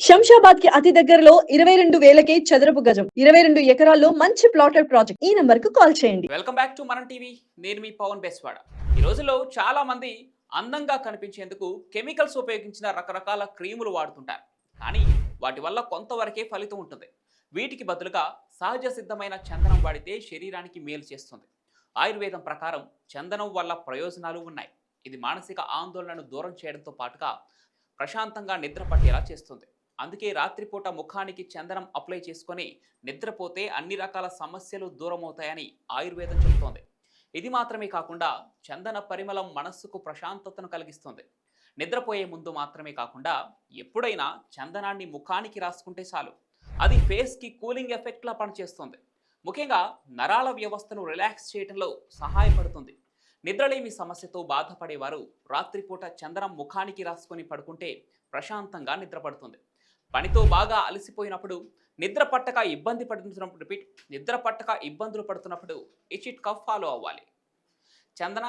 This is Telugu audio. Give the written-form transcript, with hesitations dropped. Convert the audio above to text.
శంషాబాద్ కి అతి దగ్గరలో 22,000కే చదరపు గజం 22 ఎకరాల్లో మంచి ప్లాటెడ్ ప్రాజెక్ట్. ఈ నంబర్ కు కాల్ చేయండి. వెల్కమ్ బ్యాక్ టు మనం టీవీ. నేను మీ పవన్ బెస్వాడ. ఈ రోజుల్లో చాలా మంది అందంగా కనిపించేందుకు కెమికల్స్ ఉపయోగించిన రకరకాల క్రీములు వాడుతుంటారు. కానీ వాటి వల్ల కొంతవరకే ఫలితం ఉంటుంది. వీటికి బదులుగా సహజ సిద్ధమైన చందనం వాడితే శరీరానికి మేలు చేస్తుంది. ఆయుర్వేదం ప్రకారం చందనం వల్ల ప్రయోజనాలు ఉన్నాయి. ఇది మానసిక ఆందోళనను దూరం చేయడంతో పాటుగా ప్రశాంతంగా నిద్ర పట్టేలా చేస్తుంది. అందుకే రాత్రిపూట ముఖానికి చందనం అప్లై చేసుకొని నిద్రపోతే అన్ని రకాల సమస్యలు దూరమవుతాయని ఆయుర్వేదం చెబుతోంది. ఇది మాత్రమే కాకుండా చందన పరిమళం మనస్సుకు ప్రశాంతతను కలిగిస్తుంది. నిద్రపోయే ముందు మాత్రమే కాకుండా ఎప్పుడైనా చందనాన్ని ముఖానికి రాసుకుంటే చాలు, అది ఫేస్కి కూలింగ్ ఎఫెక్ట్లా పనిచేస్తుంది. ముఖ్యంగా నరాల వ్యవస్థను రిలాక్స్ చేయడంలో సహాయపడుతుంది. నిద్రలేమి సమస్యతో బాధపడేవారు రాత్రిపూట చందనం ముఖానికి రాసుకొని పడుకుంటే ప్రశాంతంగా నిద్రపడుతుంది. పనితో బాగా అలసిపోయినప్పుడు, నిద్ర పట్టక ఇబ్బందులు పడుతున్నప్పుడు ఈ చిట్కా ఫాలో అవ్వాలి. చందన